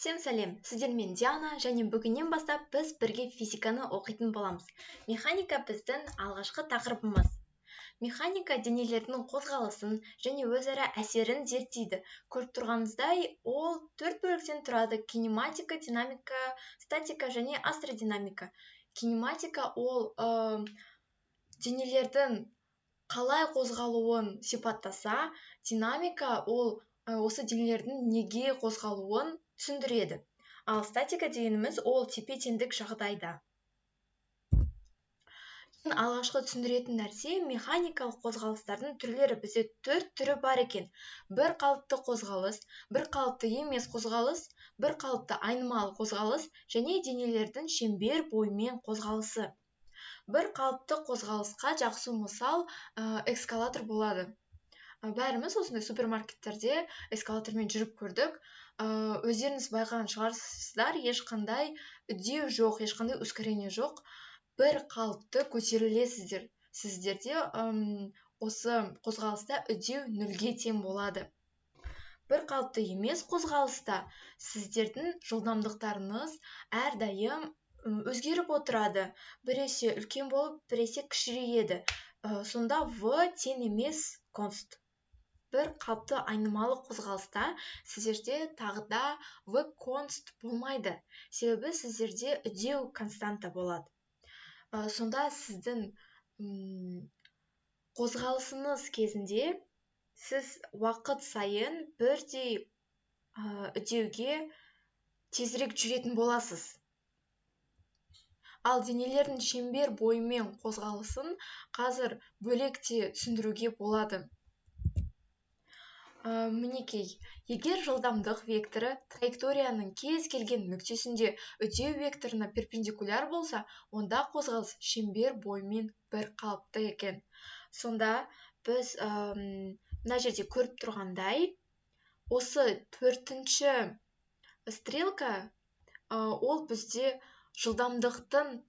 Всем сәлем, сіздермен Диана, және бүгіннен бастап біз бірге физиканы оқитын боламыз. Механика біздің алғашқы тақырыбымыз. Механика денелердің қозғалысын және өзара әсерін зерттейді. Көріп тұрғанымыздай, ол 4 бөліктен тұрады: кинематика, динамика, статика және астродинамика. Кинематика ол денелердің қалай қозғалуын сипаттаса, динамика ол осы денелердің неге қозғалуын түсіндіреді. Ал статика дегеніміз ол тепе-теңдік жағдайда. Алғашқы түсіндіретін нәрсе механикалық қозғалыстардың түрлері. Бізде 4 түрі бар екен. Бір қалыпты қозғалыс, бір қалыпты емес қозғалыс, бір қалыпты айнымалы қозғалыс және денелердің шеңбер бойымен қозғалысы. Бір қалыпты қозғалысқа жақсы мысал эскалатор болады. Бәріміз осындай супермаркеттерде эскалатормен жүріп көрдік. Өздеріңіз байқаған шығарсыздар, ешқандай үдеу жоқ, ешқандай ускорение жоқ. Бір қалыпты көтерілесіздер. Сіздерде осы қозғалыста үдеу 0-ге тең болады. Бір қалыпты емес қозғалыста сіздердің жылдамдықтарыңыз әрдайым өзгеріп отырады. Біресе үлкен болып, біресе кішірейеді. Сонда V тең емес конст. Бір қалыпты айнымалы қозғалыста сіздерде тағыда V конст болмайды. Себебі сіздерде үдеу константа болады. Сонда сіздің қозғалысыңыз кезінде сіз уақыт сайын бірдей үдеуге тезірек жүретін боласыз. Ал денелердің шеңбер бойымен қозғалысын қазір бөлекте түсіндіруге болады. Мінекей, егер жылдамдық векторы траекторияның кез келген нүктесінде үдеу векторына перпендикуляр болса, онда қозғалыс шеңбер бойымен бір қалыпты екен. Сонда біз мына жерде көріп тұрғандай, осы 4-ші стрелка ол бізде жылдамдықтың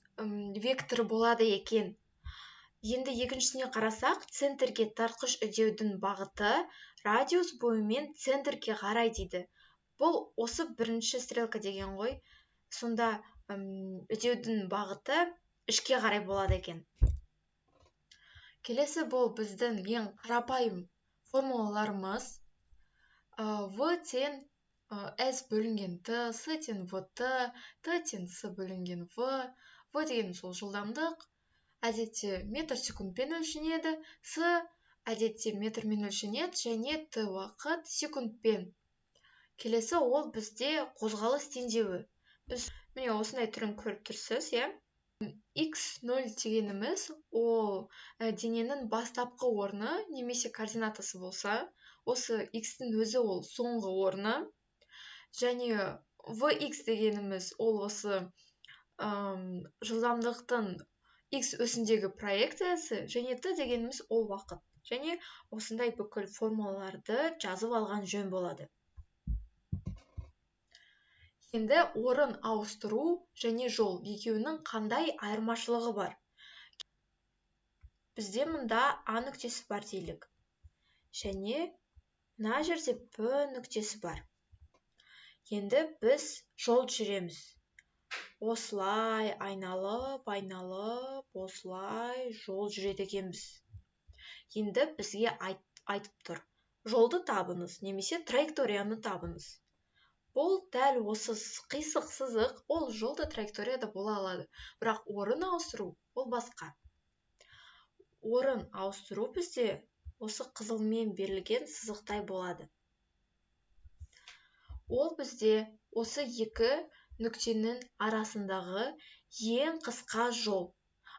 векторы болады екен. Енді екіншісіне қарасақ, центрге тартқыш үдеудің бағыты радиус бойымен центрге қарай дейді. Бұл осы 1-ші стрелка деген ғой. Сонда үдеудің бағыты ішке қарай болады екен. Келесі бұл біздің ең қарапайым формулаларымыз. V тең S бөлінген T, S тең VT, T тең S бөлінген V. V деген сол жылдамдық. Әдетте метр секундпен өлшенеді, С әдетте метрмен өлшенеді және Т уақыт секундпен. Келесі ол бізде қозғалыс теңдеуі. Біз міне осындай түрін көріп тұрсыз, X0 дегеніміз ол дененің бастапқы орны немесе координатасы болса, осы X-тің өзі ол соңғы орны. Және Vx дегеніміз ол осы жылдамдықтың X өсіндегі проекциясы, және T дегеніміз ол уақыт. Және осындай бүкіл формулаларды жазып алған жөн болады. Енді орын ауыстыру және жол екеуінің қандай айырмашылығы бар? Бізде мұнда А нүктесі бар дейлік. Және мына жерде Б нүктесі бар. Енді біз жол жүреміз. Осылай айналып, осылай жол жүреді екенбіз. Енді бізге айтып тұр. Жолды табыңыз, немесе траекторияны табыңыз. Бұл дәл осы қисық сызық, ол жолды траекторияда бола алады. Бірақ орын ауыстыру, ол басқа. Орын ауыстыру бізде осы қызылмен берілген сызықтай болады. Ол бізде осы екі нүктенің арасындағы ең қысқа жол.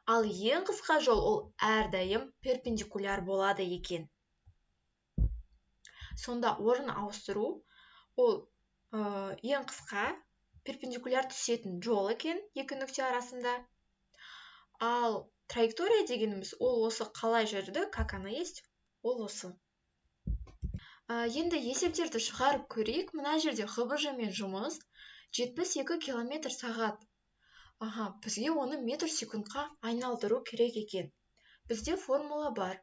Ал ең қысқа жол ол әрдайым перпендикуляр болады екен. Сонда орын ауыстыру ол ең қысқа перпендикуляр түсетін жол екен екі нүкте арасында. Ал траектория дегеніміз ол осы қалай жүрді, как она есть, ол осы. Енді есептерді шығарып көрейік. Мына жерде ХБЖ мен жұмыс 72 км сағат. Бізге оны метр секундқа айналдыру керек екен. Бізде формула бар.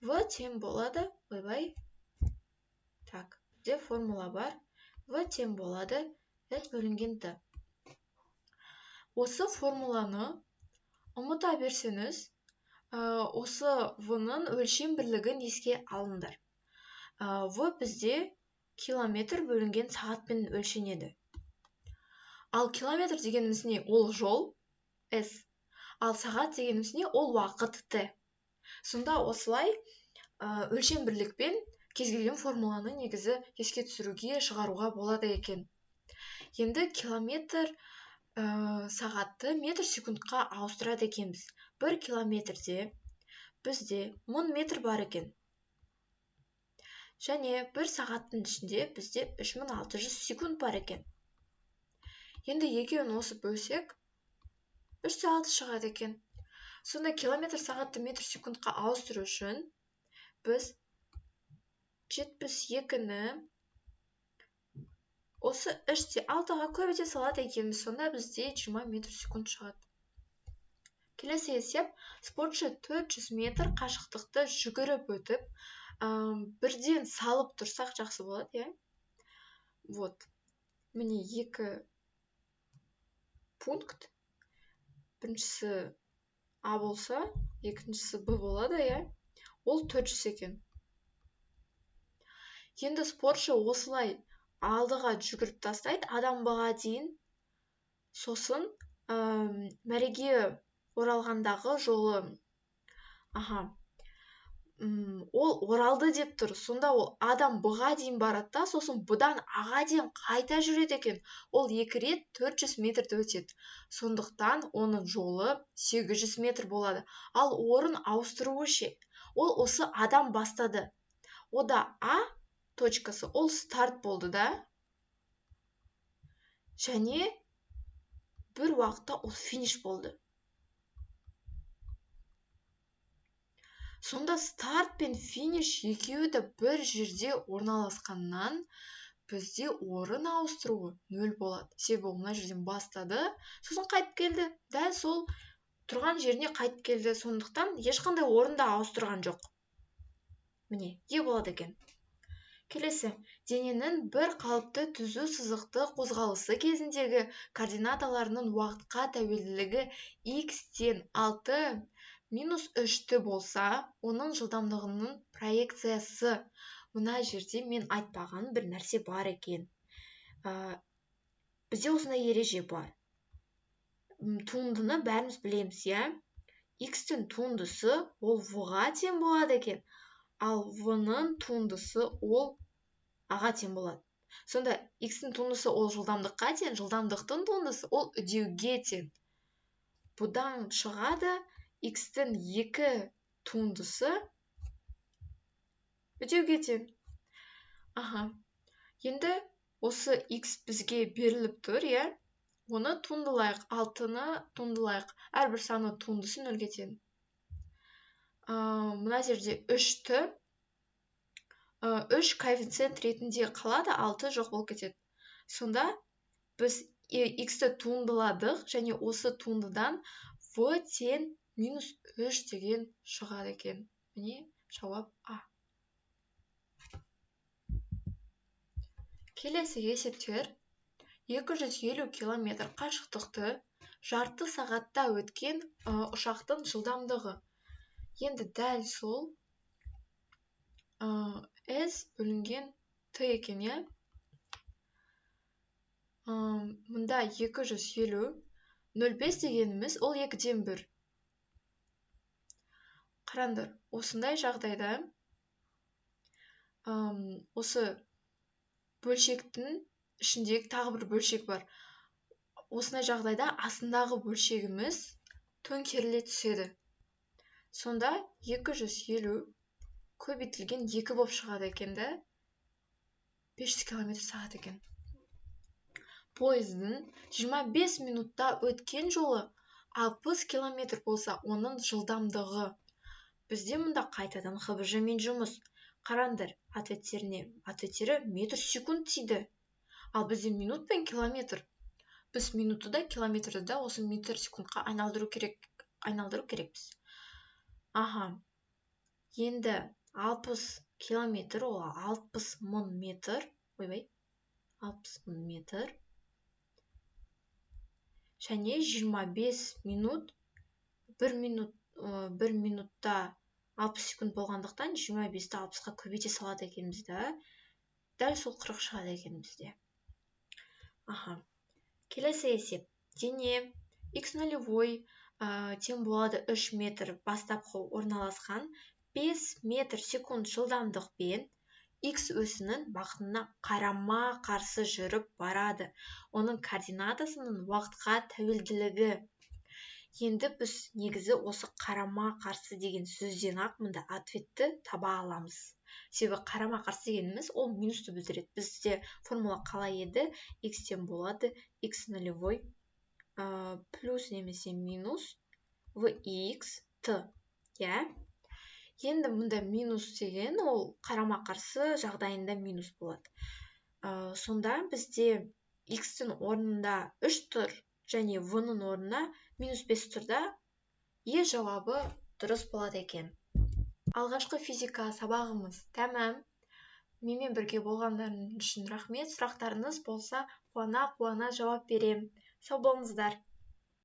V тең болады, бізде формула бар. v тең болады s бөлінген t. Осы формуланы ұмыта берсеңіз, осы v-ның өлшем бірлігін еске алыңдар. В бізде километр бөлінген сағатпен өлшенеді. Ал километр дегеніміз не? Ол жол s. Ал сағат дегеніміз не? Ол уақыт t. Сонда осылай өлшем бірлікпен кез келген формуланы негізі еске түсіруге, шығаруға болады екен. Енді километр сағатты метр секундқа ауыстырады екенбіз. 1 километрде бізде 1000 метр бар екен. Және 1 сағаттың ішінде бізде 3600 секунд бар екен. Енді екеуін осып бөлсек, 3,6 шығады екен. Сонда километр сағатты метр секундқа ауыстыру үшін біз 72-ні осы 3-6-ға көбейте салады екенбіз. Сонда бізде 20 метр секунд шығады. Келесі есеп, спортшы 400 метр қашықтықты жүгіріп өтіп, бірден салып тұрсақ жақсы болады, е? Вот. Міне 2 пункт. Біріншісі А болса, екіншісі Б болады, е? Ол 400 екен. Енді спортшы осылай алдыға жүгіріп тастайды, адам Б-ға дейін. Сосын мәреге оралғандағы жолы, ол оралды деп тұр. Сонда ол адам Б-ға дейін барады да, сосын Б-дан А-ға дейін қайта жүреді екен. Ол 2 рет 400 метрді өтеді. Сондықтан оның жолы 800 метр болады. Ал орын ауыстыруы ше? Ол осы адам бастады. Ода А точкасы ол старт болды да. Және бір уақытта ол финиш болды. Сонда старт пен финиш екеуі де бір жерде орналасқаннан бізде орын ауыстыруы 0 болады. Себебі мына жерден бастады, сосын қайтып келді. Дәл сол тұрған жеріне қайтып келді. Сондықтан ешқандай орында ауыстырған жоқ. Міне, Е болады екен. Келесі, дененің бір қалыпты түзу сызықты қозғалысы кезіндегі координаталарының уақытқа тәуелділігі x-тен 6 минус 3-ті болса, оның жылдамдығының проекциясы. Мына жерде мен айтпаған бір нәрсе бар екен. Бізде осындай ереже бар. Туындыны бәріміз білеміз, я? X-тің туындысы ол V-ға тең болады екен. Ал V-ның туындысы ол А-ға тең болады. Сонда X-тің туындысы ол жылдамдыққа тең, жылдамдықтың туындысы ол үдеуге тең. Бұдан шығады X-тің 2 туындысы үдеуге тең. Енді осы X бізге беріліп тұр, я? Оны туындылайық, 6-ны туындылайық. Әрбір саны туындысы 0-ге тең. Мына жерде 3-ті 3 коэффициент ретінде қалады, 6 жоқ болып кетеді. Сонда біз X-ті туындыладық, және осы туындыдан V тең минус 3 деген шығады екен. Міне жауап А. Келесі есептер 250 километр қашықтықты жарты сағатта өткен ұшақтың жылдамдығы. Енді дәл сол S бөлінген Т екен, я? Мұнда 250, 0,5 дегеніміз ол 2-ден 1. Қараңдар, осындай жағдайда осы бөлшектің ішіндегі тағы бір бөлшек бар. Осындай жағдайда астындағы бөлшегіміз төңкеріле түседі. Сонда 250 көбейтілген 2 болып шығады екен, да? 500 км сағат екен. Пойыздың 25 минутта өткен жолы 60 км болса, оның жылдамдығы. Бізде мұнда қайтадан ХБЖ-мен жұмыс. Қараңдар, ответтері метр секунд тиді. Ал бізде минут пен километр. Біз минутты да, километрді да осы метр секундқа айналдыру керекпіз. Енді 60 километр, ол 60 мың метр. 60.000 метр. Және 25 минут, 1 минутта 60 секунд болғандықтан 25-ті 60-қа көбейте салады екенбіз да. Дәл сол 40 шығады екен бізде. Келесі есеп. Дене x нолевой тең болады 3 метр бастапқы орналасқан 5 метр секунд жылдамдықпен x өсінің бағытына қарама қарсы жүріп барады. Оның координатасының уақытқа тәуелділігі. Енді біз негізі осы қарама қарсы деген сөзден ақ мұнда ответті таба аламыз. Себебі қарама қарсы дегеніміз ол минусты білдіреді. Бізде формула қалай еді? X-тен болады x нолевой плюс немесе минус в x t. Енді мұнда минус деген ол қарама қарсы жағдайында минус болады. Сонда бізде x-тің орнында 3 тұр және v-ның орнына минус 5 тұрда жауабы дұрыс болады екен. Алғашқы физика сабағымыз тәмам. Менімен бірге болғандарың үшін рахмет. Сұрақтарыңыз болса, қуана жауап берем. Сау болыңыздар.